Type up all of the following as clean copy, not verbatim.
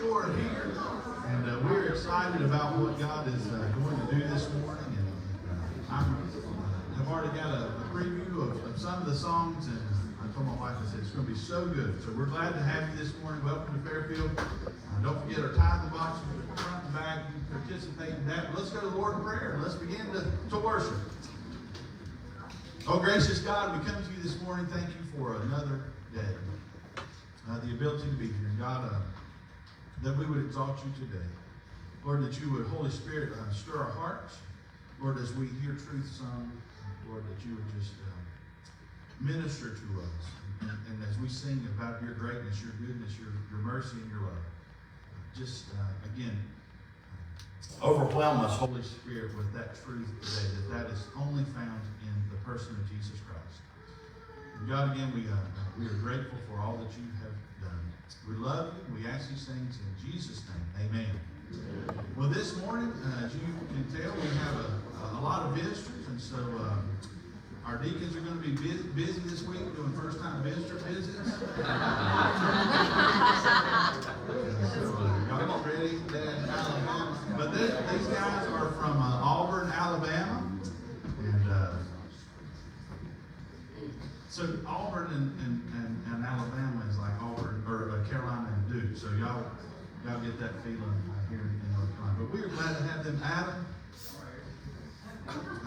store here, and we're excited about what God is going to do this morning. And I've already got a preview of some of the songs, and I told my wife, I said, it's going to be so good. So we're glad to have you this morning. Welcome to Fairfield. Don't forget our tithing box front and back. You can participate in that. But let's go to the Lord in prayer, and let's begin to worship. Oh, gracious God, we come to you this morning. Thank you for another day. The ability to be here. God, that we would exalt you today. Lord, that you would, Holy Spirit, stir our hearts. Lord, as we hear truth sung, Lord, that you would just minister to us. And as we sing about your greatness, your goodness, your mercy, and your love, just, again, overwhelm us, Holy Spirit, with that truth today, that is only found in the person of Jesus Christ. And God, again, we are grateful for all that you have done. We love you. We ask these things in Jesus' name. Amen. Well, this morning, as you can tell, we have a lot of visitors, and so our deacons are going to be busy this week doing first-time visitor visits. Y'all get ready, Dad, Alabama. But these guys are from Auburn, Alabama, and so Auburn and Alabama is like Auburn or Carolina and Duke. So y'all get that feeling here in North Carolina. But we are glad to have them.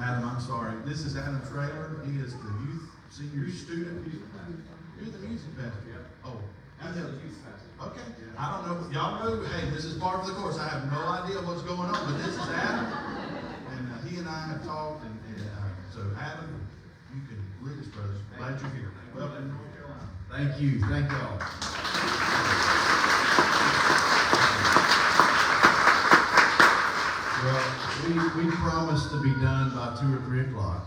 Adam, I'm sorry. This is Adam Traylor. He is the senior student. You're the music pastor. Oh, I'm the youth pastor. Okay. I don't know. Y'all know, hey, this is part of the course. I have no idea what's going on, but this is Adam. And he and I have talked. And so, Adam, you can lead us, brothers. Glad you're here. Welcome to North Carolina. Thank you. Thank y'all. Well, we promised to be done by 2 or 3 o'clock.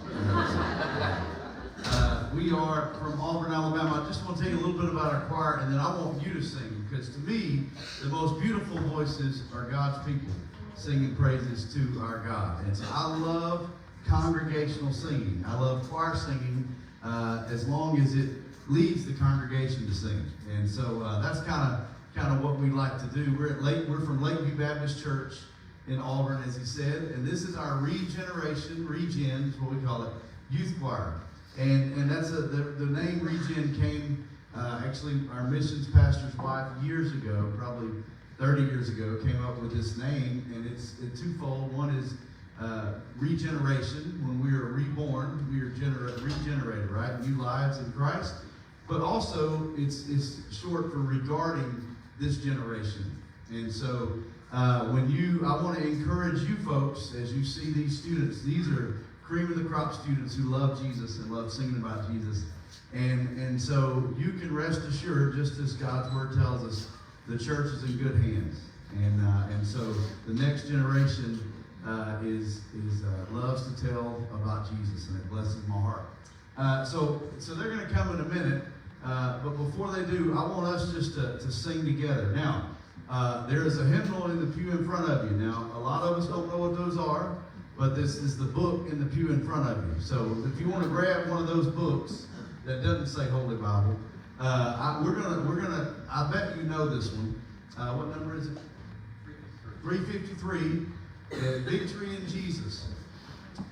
We are from Auburn, Alabama. I just want to tell you a little bit about our choir, and then I want you to sing, because to me, the most beautiful voices are God's people singing praises to our God. And so I love congregational singing. I love choir singing as long as it leads the congregation to sing. And so that's kind of what we like to do. We're from Lakeview Baptist Church in Auburn, as he said, and this is our ReGen is what we call it, youth choir. And that's the name ReGen came, actually our missions pastor's wife years ago, probably 30 years ago, came up with this name, and it's twofold. One is regeneration. When we are reborn, we are regenerated, right? New lives in Christ. But also, it's short for regarding this generation. And so, I want to encourage you folks, as you see these students, these are cream of the crop students who love Jesus and love singing about Jesus. And so you can rest assured, just as God's word tells us, the church is in good hands. And so the next generation loves to tell about Jesus, and it blesses my heart. So they're going to come in a minute, but before they do, I want us just to sing together. Now, there is a hymnal in the pew in front of you. Now, a lot of us don't know what those are, but this is the book in the pew in front of you. So if you want to grab one of those books that doesn't say Holy Bible, I bet you know this one. What number is it? 353. Victory in Jesus.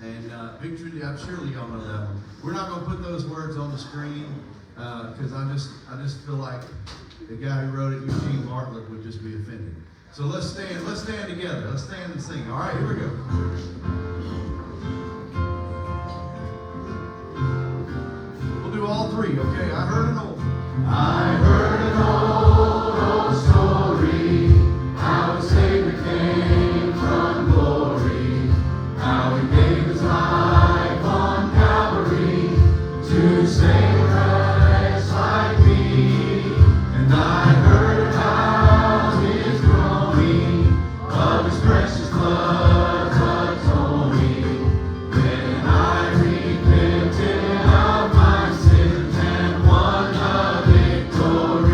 And victory, surely y'all know that one. We're not going to put those words on the screen because I just feel like the guy who wrote it, Eugene Bartlett, would just be offended. So let's stand together. Let's stand and sing. All right, here we go. We'll do all three, okay? I heard an old story, how a Savior came from glory, how he gave his life on Calvary to save a wretch like me. And I heard how his groaning of his precious blood touched me. Then I repented of my sins and won the victory.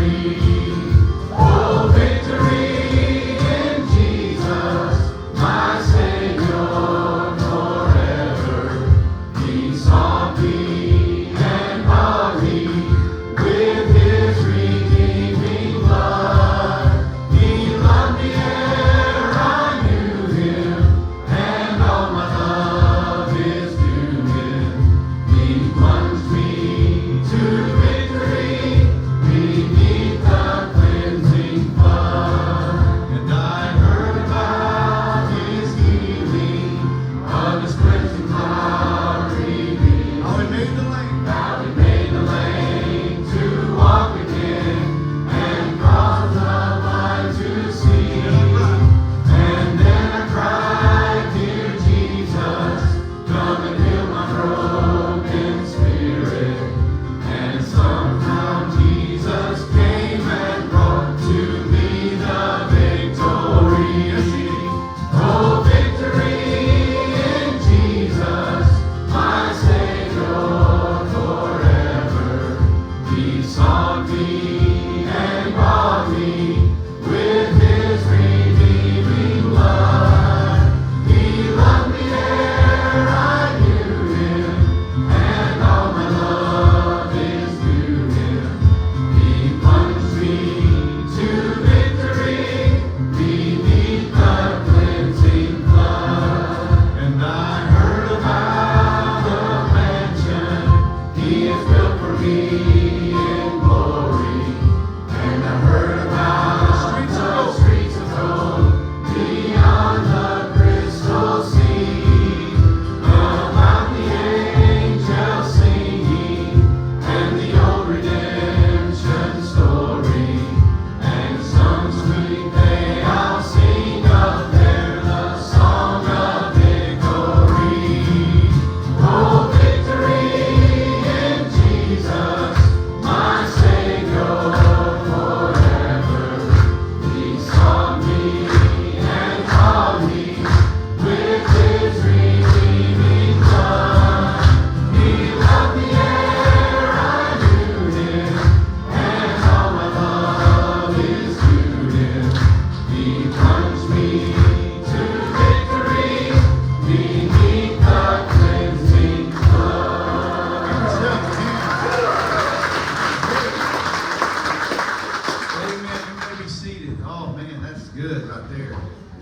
good right there.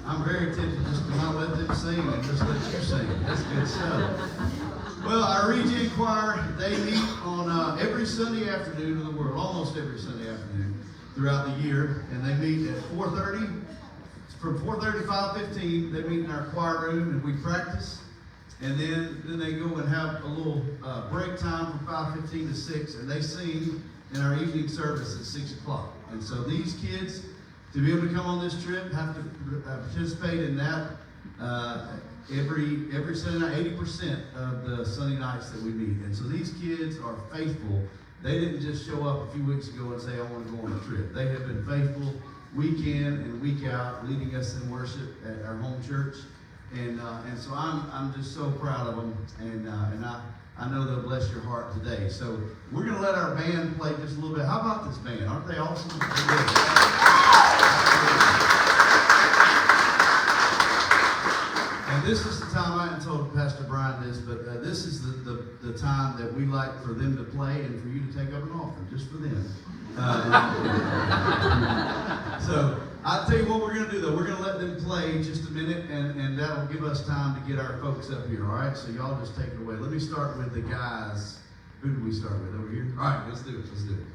I'm very tempted just to not let them sing and just let you sing. That's good stuff. Well, our ReGen choir, they meet on every Sunday afternoon of the world, almost every Sunday afternoon throughout the year, and they meet at 4:30. From 4:30 to 5:15, they meet in our choir room and we practice. And then they go and have a little break time from 5:15 to 6, and they sing in our evening service at 6 o'clock. And so these kids, to be able to come on this trip, have to participate in that every Sunday night, 80% of the Sunday nights that we meet. And so these kids are faithful. They didn't just show up a few weeks ago and say, I want to go on a trip. They have been faithful week in and week out, leading us in worship at our home church. And so I'm just so proud of them, and I know they'll bless your heart today. So we're going to let our band play just a little bit. How about this band? Aren't they awesome? And this is the time, I hadn't told Pastor Brian this, but this is the time that we like for them to play and for you to take up an offering, just for them. So I'll tell you what we're going to do, though. We're going to let them play just a minute, and that'll give us time to get our folks up here, all right? So y'all just take it away. Let me start with the guys. Who do we start with? Over here? All right, let's do it. Let's do it.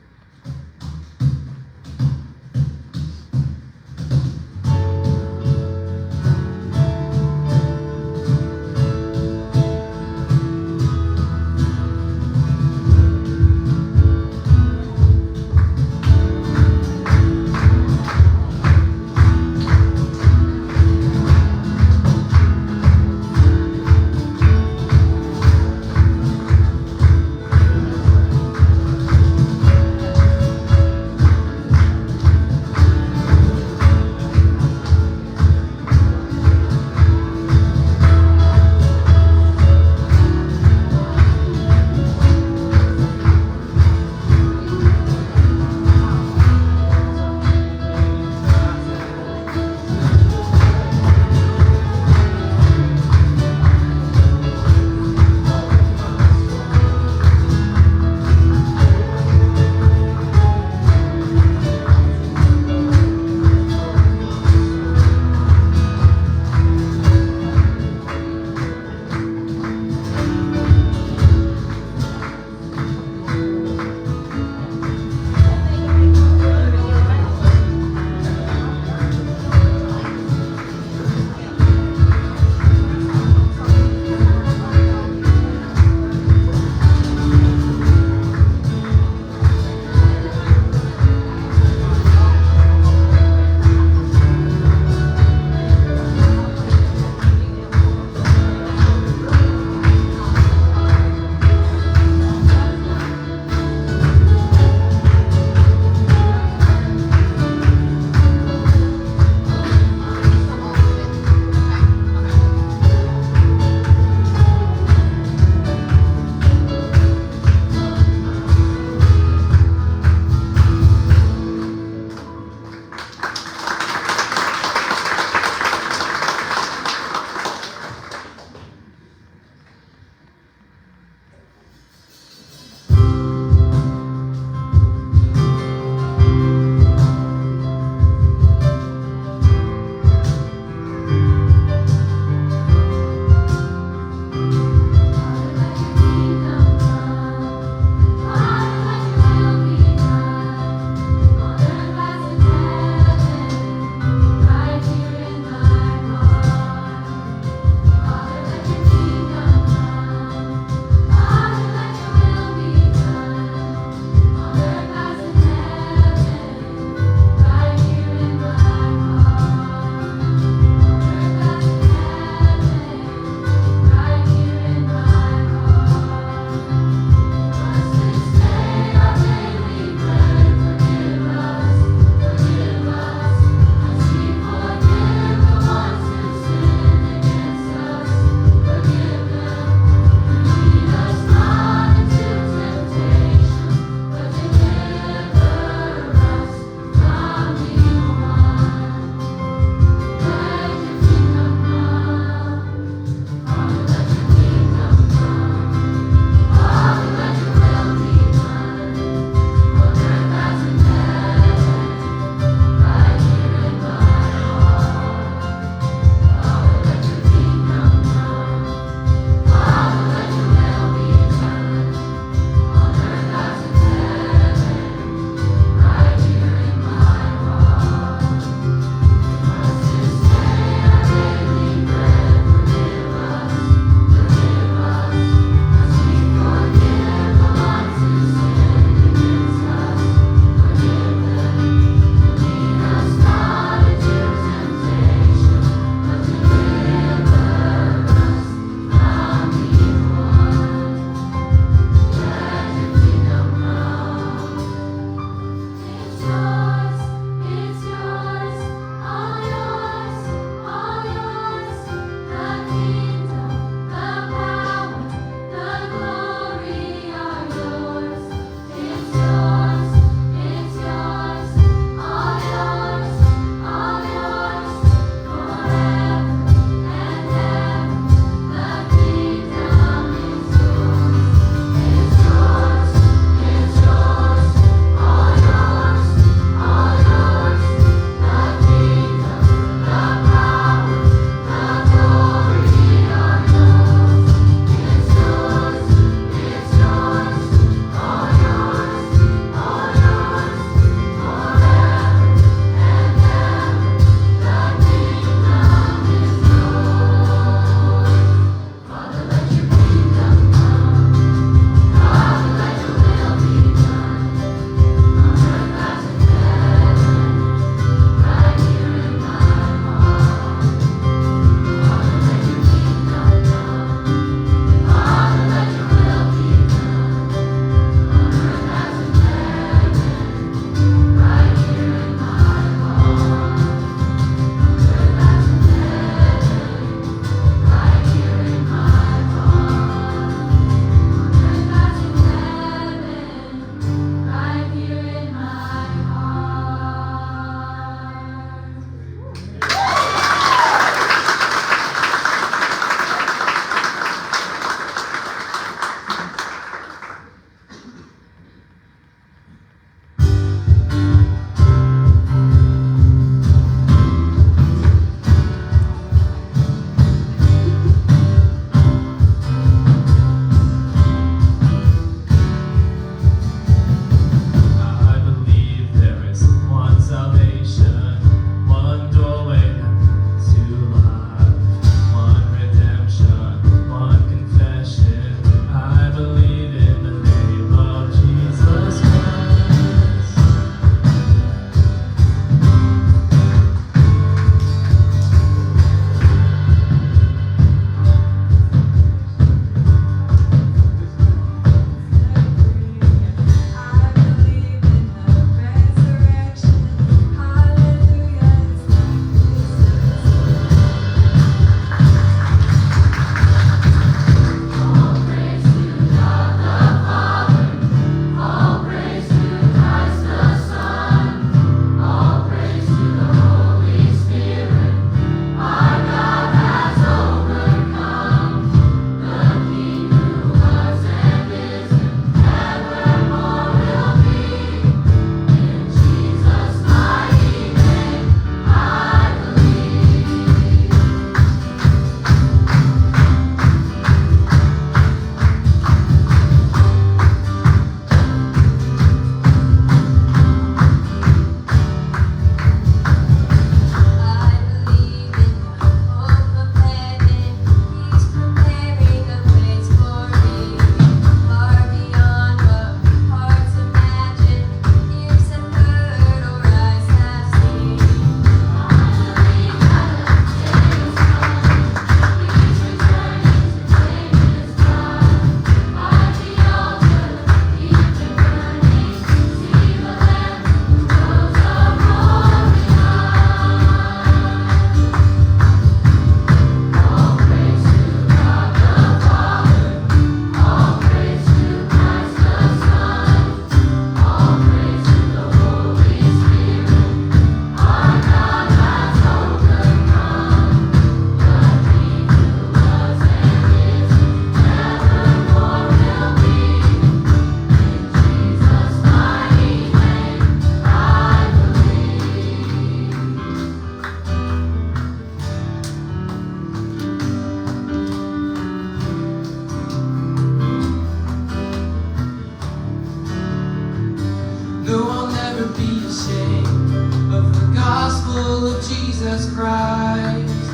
Jesus Christ.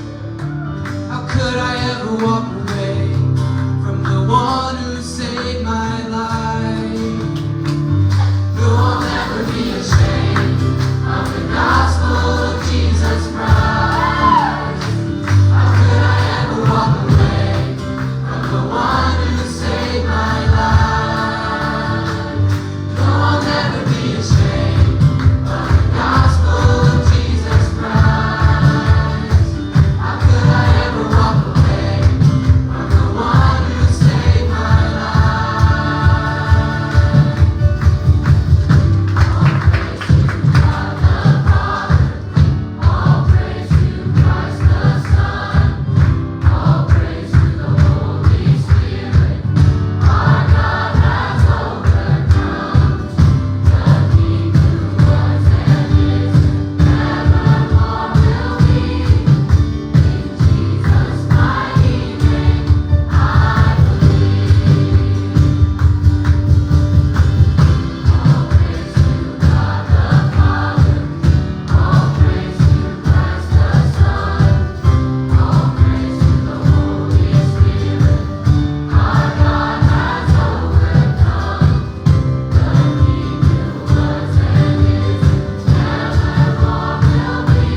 How could I ever walk away from the one who saved my life? No, I'll never be ashamed of the gospel of Jesus Christ. How could I ever walk away from the one who saved my life? No, I'll never be ashamed of the gospel of Jesus Christ. How could I ever walk away from the one who saved my life? All praise to God the Father, all praise to Christ the Son, all praise to the Holy Spirit. Our God has overcome. The King who was and is and evermore will be. In Jesus' mighty name, I believe. All praise to God the Father, all praise to Christ the Son, all praise to the Holy Spirit. Our God has overcome. The King who was and is and evermore will be.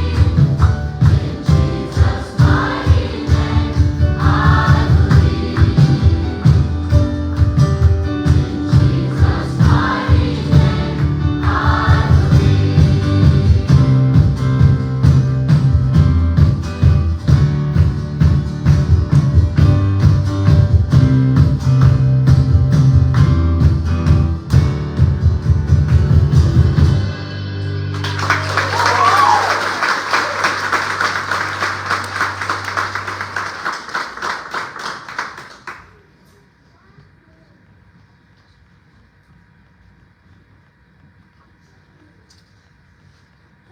In Jesus' mighty name, I believe. In Jesus' mighty name, I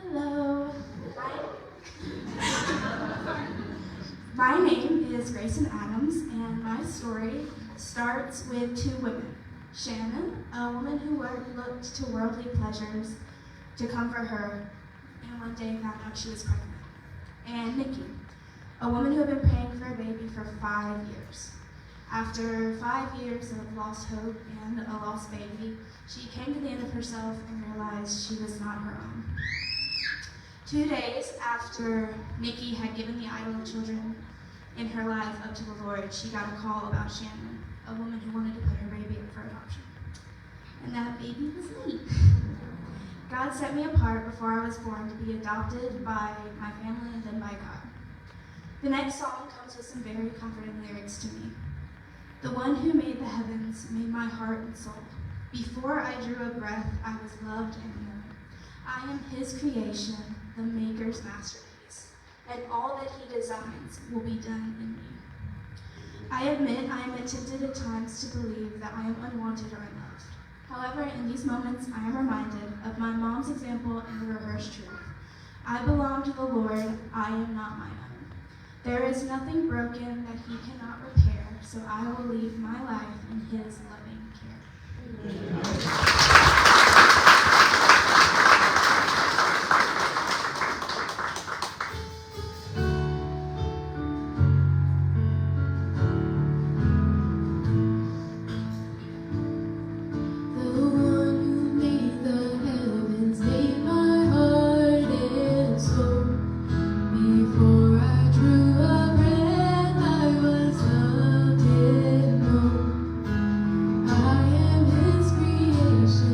Hello. My name is Grayson Adams, and my story starts with two women. Shannon, a woman who looked to worldly pleasures to comfort her, and one day found out she was pregnant. And Nikki, a woman who had been praying for a baby for 5 years. After 5 years of lost hope and a lost baby, she came to the end of herself and realized she was not her own. 2 days after Nikki had given the idol of children in her life up to the Lord, she got a call about Shannon, a woman who wanted to put her baby up for adoption. And that baby was me. God set me apart before I was born to be adopted by my family and then by God. The next song comes with some very comforting lyrics to me. The one who made the heavens made my heart and soul. Before I drew a breath, I was loved and known. I am his creation, the maker's masterpiece, and all that he designs will be done in me. I admit I am tempted at times to believe that I am unwanted or unloved. However, in these moments, I am reminded of my mom's example and the reverse truth. I belong to the Lord, I am not my own. There is nothing broken that he cannot repair, so I will leave my life in his loving care. I am his creation.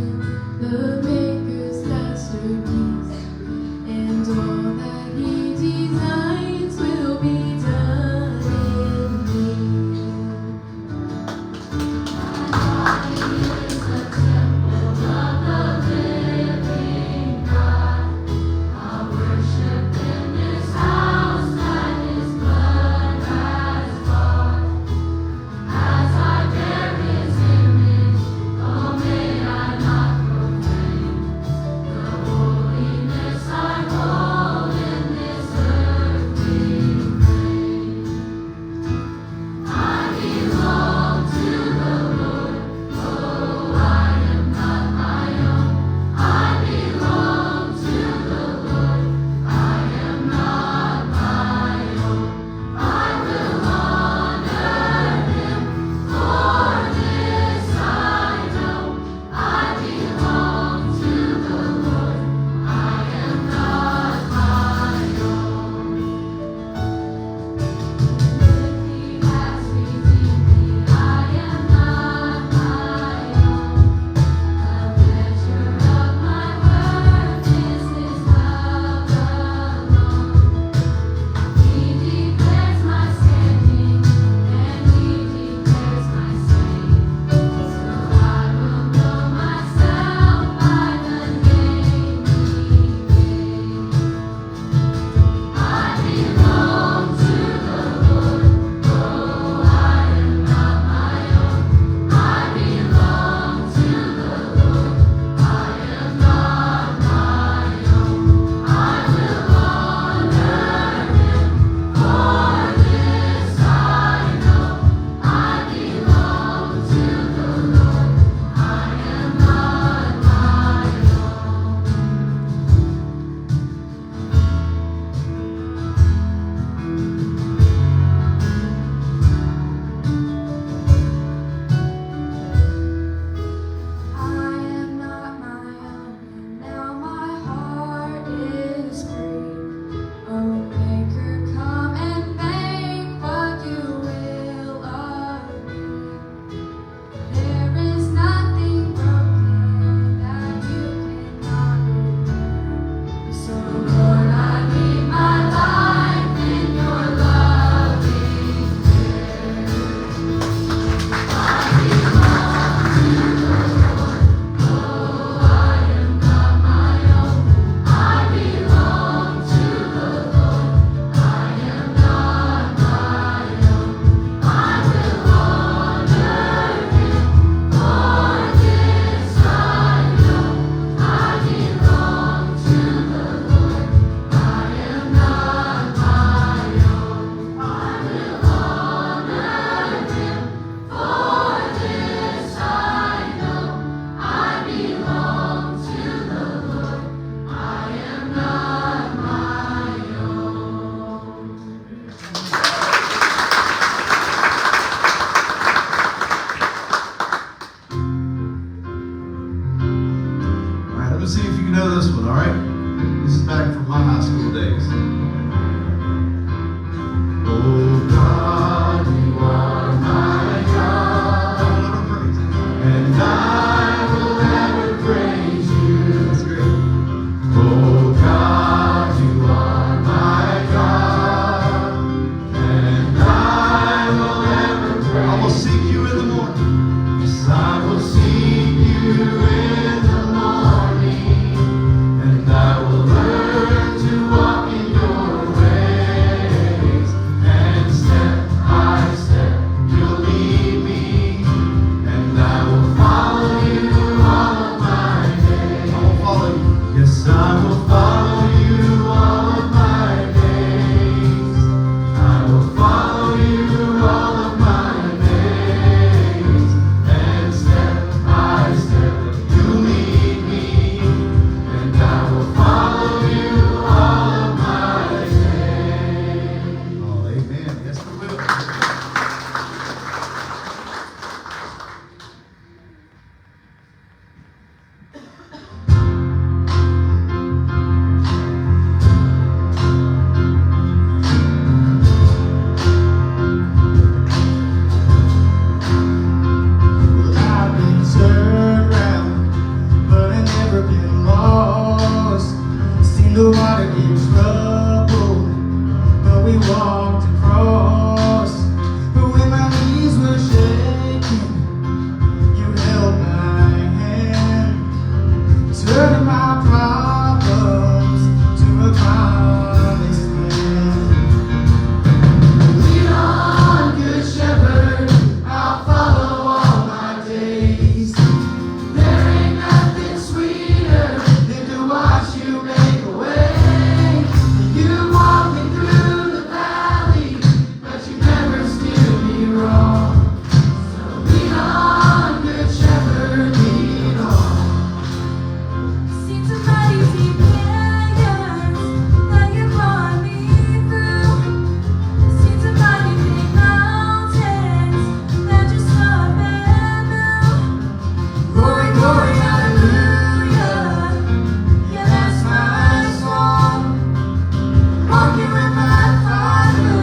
walking with my Father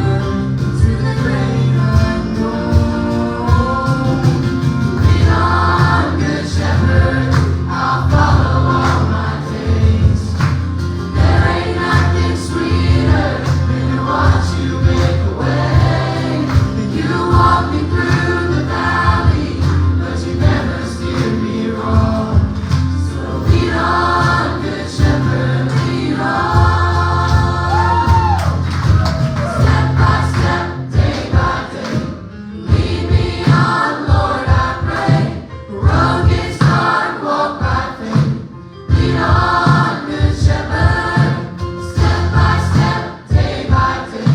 into the great unknown. Lean on, Good Shepherd, I'll follow all my days. There ain't nothing sweeter than to watch you make a way. You walk me through the valley, but you never steer me wrong. So lean on, Good Shepherd, lean on. Step by step, day by day, lead me on, Lord, I pray. The road gets hard, walk by faith. Lean on, Good Shepherd. Step by step, day by day,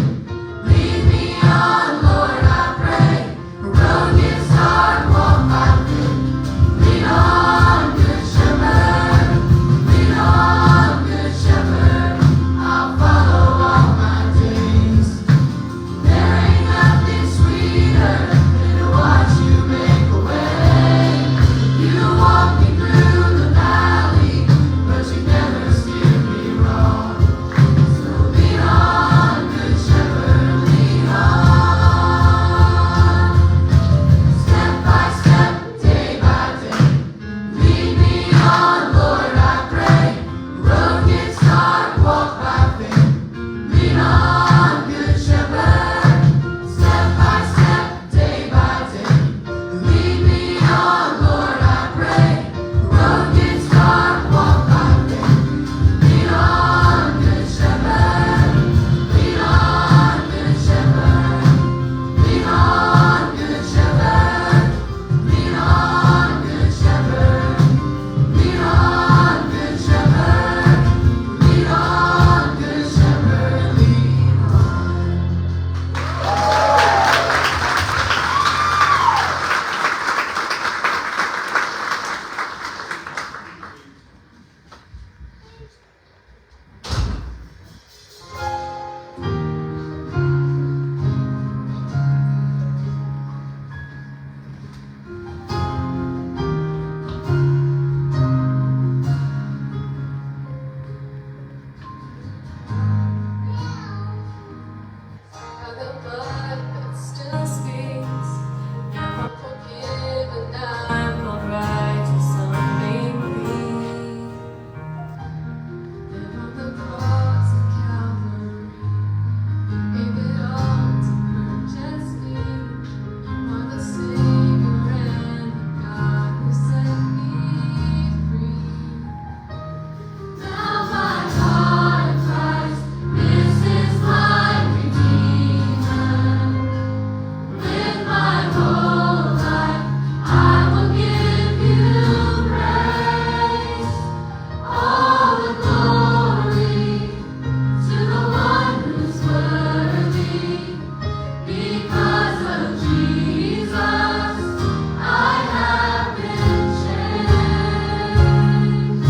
lead me on, Lord, I pray. The road gets hard, walk by faith. Lean on, Good Shepherd. Lean on, Good Shepherd. I'll follow all my days. There ain't nothing sweeter than to watch you make a way. You walk me through the valley, but you never steer me wrong. So lean on, Good Shepherd, lean on. Step by step, day by day, lead me on, Lord, I pray. The road gets hard, walk by faith. Lean on, Good Shepherd. Step by step, day by day, lead me on, Lord, I pray. The road gets hard, walk by faith. Lean on, Good Shepherd. Lean on, Good Shepherd. Lean on, Good Shepherd. Lean on, Good Shepherd. Lean on, Good Shepherd. Lean on, Good Shepherd. Lean on. The blood that still speaks. I'm forgiven, I'm all righteous, I'm made free. And on the cross of Calvary, gave it all to purchase me. You are the Savior and the God who set me free. Now my heart cries, this is my Redeemer. With my whole life, I will give you praise. All the glory to the one who's worthy. Because of Jesus, I have been changed.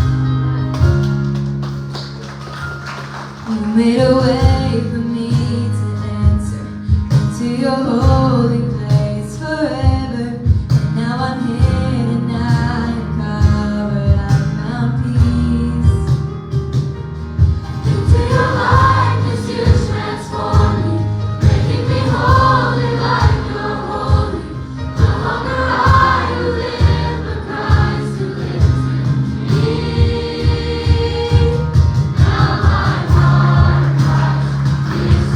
You made a way for me to enter into your holy place forever. And now I'm hidden, I am covered, I found peace. Into your likeness you transform me, making me holy like you're holy. No longer I who live, but Christ who lives in me. Now my heart cries, this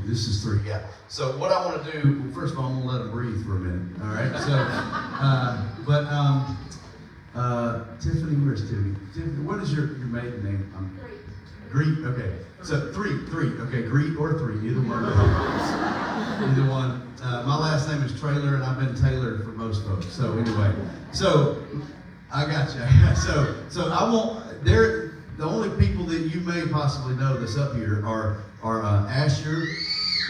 This is 3, yeah. So what I want to do, well, first of all, I'm going to let him breathe for a minute, all right? Tiffany, where's Tiffany? Tiffany, what is your maiden name? Greet, okay. So 3, okay, Greet or 3, either one. Either one. My last name is Traylor, and I've been Taylor for most folks. So anyway, so I got you. So I won't. The only people that you may possibly know that's up here are Asher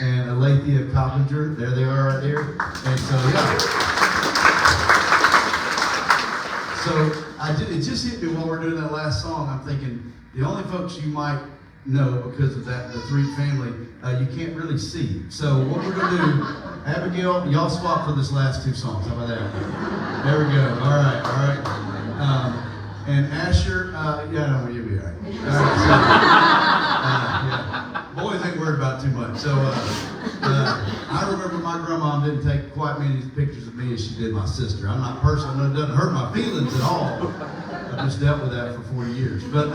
and Alethea Coppinger. There they are right there. And so yeah. So it just hit me while we're doing that last song. I'm thinking the only folks you might know because of that, the 3 family, you can't really see. So what we're going to do, Abigail, y'all swap for this last 2 songs. How about that? There we go. All right. And Asher, no, you'll be all right. All right, so, yeah. Boys ain't worried about too much. So I remember my grandma didn't take quite many pictures of me as she did my sister. I'm not personal, it doesn't hurt my feelings at all. I've just dealt with that for 40 years. But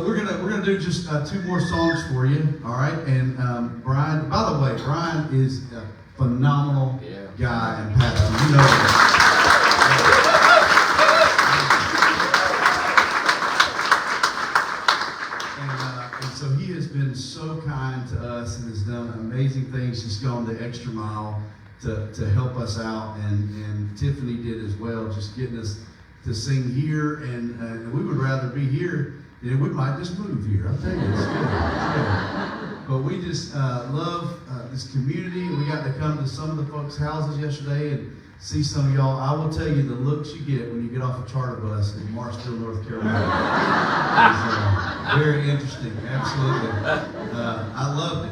we're gonna do just 2 more songs for you, all right? And Brian, by the way, Brian is a phenomenal guy and pastor. You know that. And so he has been so kind to us and has done amazing things. Just gone the extra mile to help us out, and Tiffany did as well, just getting us to sing here, and we would rather be here than we might just move here. I'll tell you, it's good. But we just love this community. We got to come to some of the folks' houses yesterday and see some of y'all. I will tell you, the looks you get when you get off a charter bus in Marshville, North Carolina is very interesting. Absolutely, I loved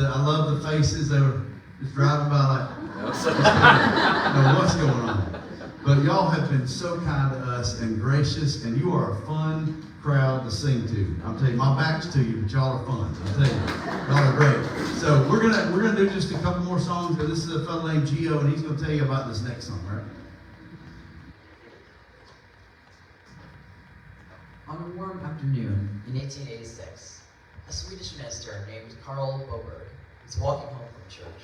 it. I love the faces. They were just driving by like, what's going on? But y'all have been so kind to us and gracious, and you are a fun crowd to sing to. I'm telling you, my back's to you, but y'all are fun. I'm telling you, y'all are great. So we're gonna do just a couple more songs. But this is a fellow named Gio, and he's gonna tell you about this next song, right? On a warm afternoon in 1886, a Swedish minister named Karl Boberg was walking home from church.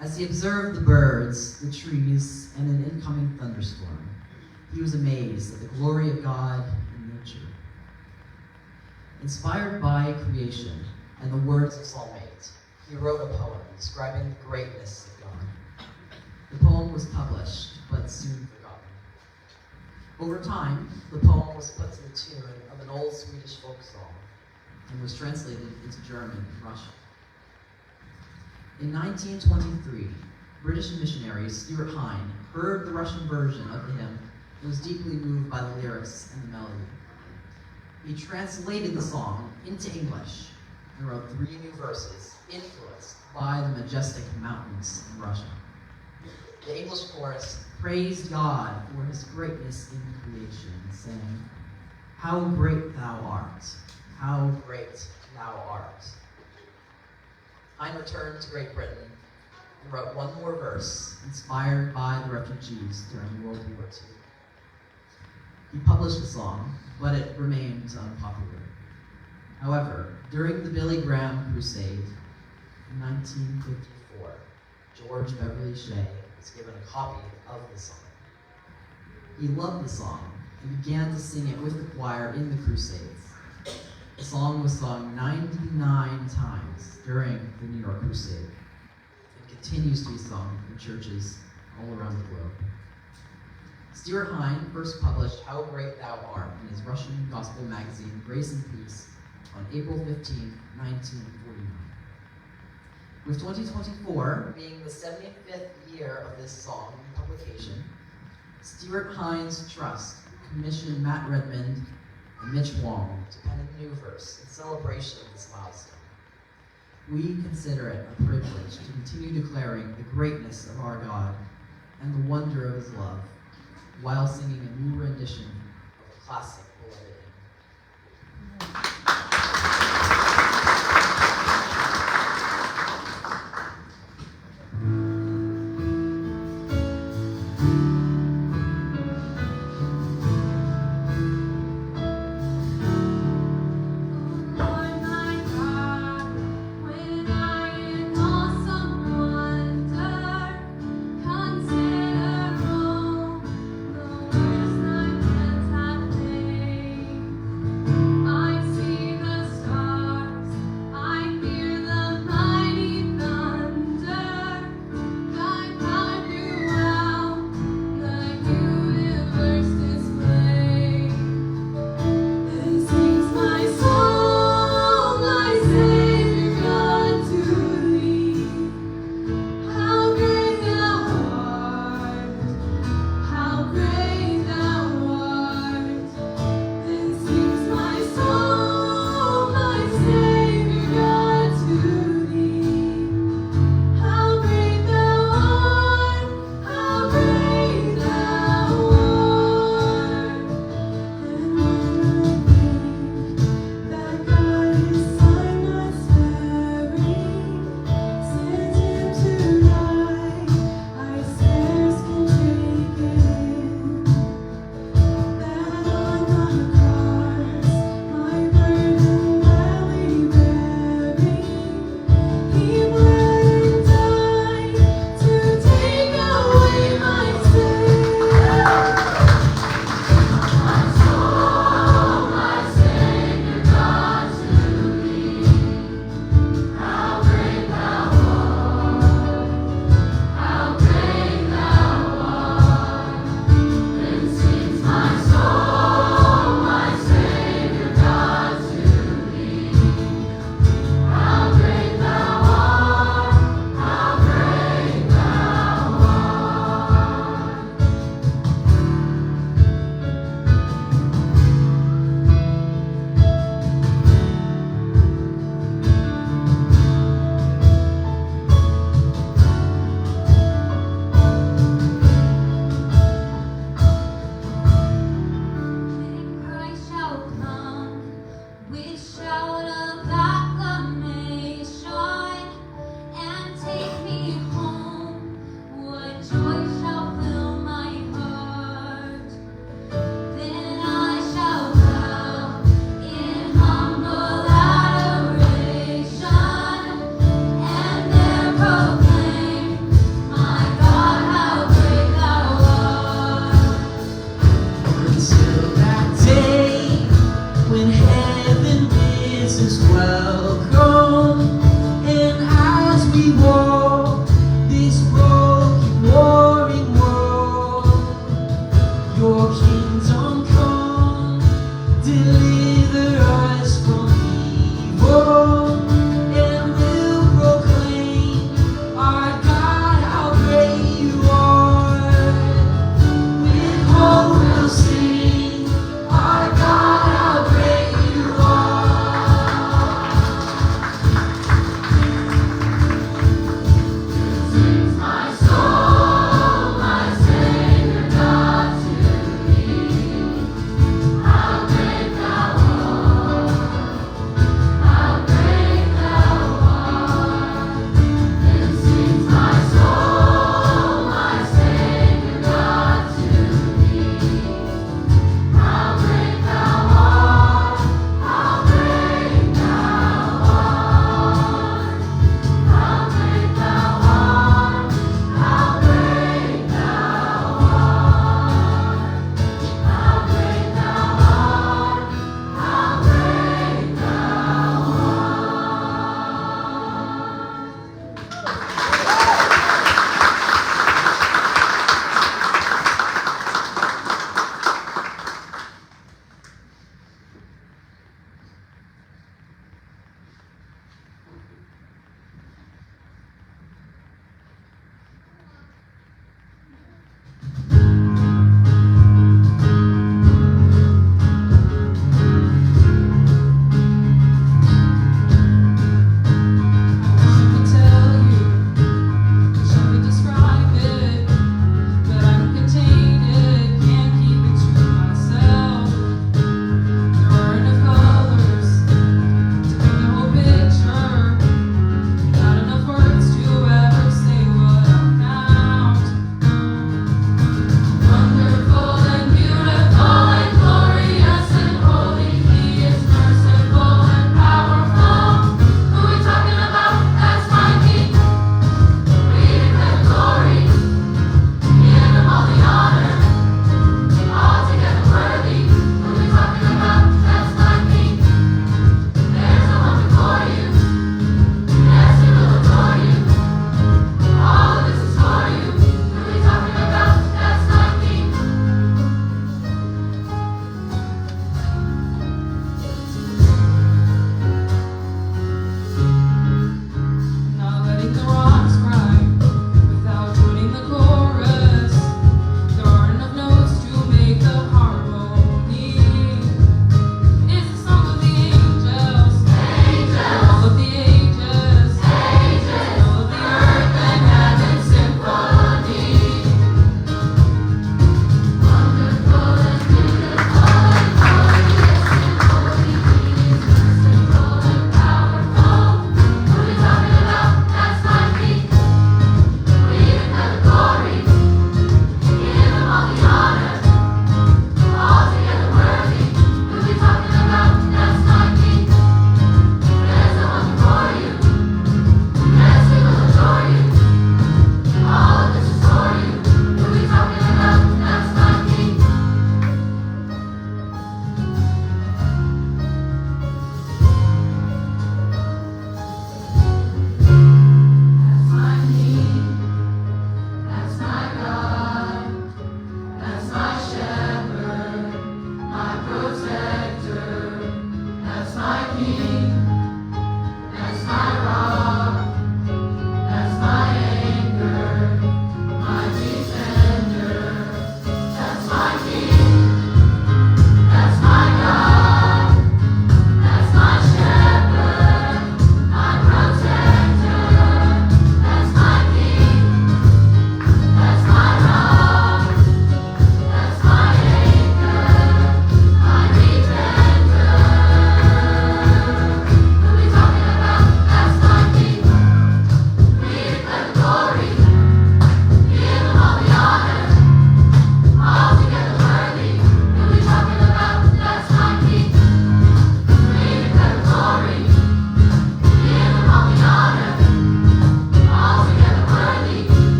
As he observed the birds, the trees, and an incoming thunderstorm, he was amazed at the glory of God in nature. Inspired by creation and the words of Psalm 8, he wrote a poem describing the greatness of God. The poem was published, but soon forgotten. Over time, the poem was put to the tune of an old Swedish folk song and was translated into German and Russian. In 1923, British missionary Stuart Hine heard the Russian version of the hymn and was deeply moved by the lyrics and the melody. He translated the song into English and wrote 3 new verses influenced by the majestic mountains in Russia. The English chorus praised God for his greatness in creation, saying, "How great thou art, how great thou art." Hine returned to Great Britain and wrote 1 more verse inspired by the refugees during World War II. He published the song, but it remained unpopular. However, during the Billy Graham Crusade in 1954, George Beverly Shea was given a copy of the song. He loved the song and began to sing it with the choir in the Crusades. The song was sung 99 times during the New York Crusade and continues to be sung in churches all around the globe. Stuart Hine first published How Great Thou Art in his Russian gospel magazine Grace and Peace on April 15, 1949. With 2024 being the 75th year of this song publication, Stuart Hine's Trust commissioned Matt Redmond and Mitch Wong to pen a new verse in celebration of this milestone. We consider it a privilege to continue declaring the greatness of our God and the wonder of his love, while singing a new rendition of the classic beloved hymn. Lord my God.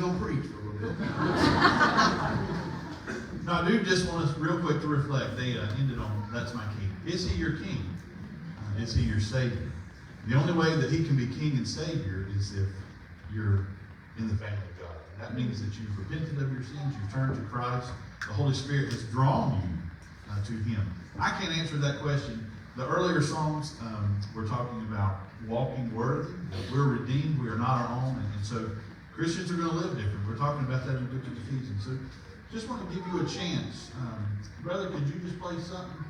going to preach for a little bit. No, I do just want us real quick to reflect. They ended on, that's my king. Is he your king? Is he your Savior? The only way that he can be king and Savior is if you're in the family of God. And that means that you've repented of your sins, you've turned to Christ. The Holy Spirit has drawn you to him. I can't answer that question. The earlier songs were talking about walking worthy. We're redeemed. We are not our own. And so Christians are going to live different. We're talking about that in the book of Ephesians. So just want to give you a chance. Brother, could you just play something?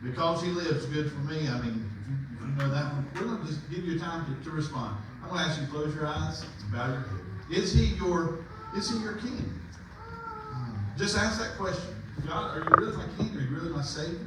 Because he lives, good for me. I mean, if you know that one, we're going to just give you time to respond. I'm going to ask you to close your eyes and bow your head. Is he your king? Just ask that question. God, are you really my king? Are you really my Savior?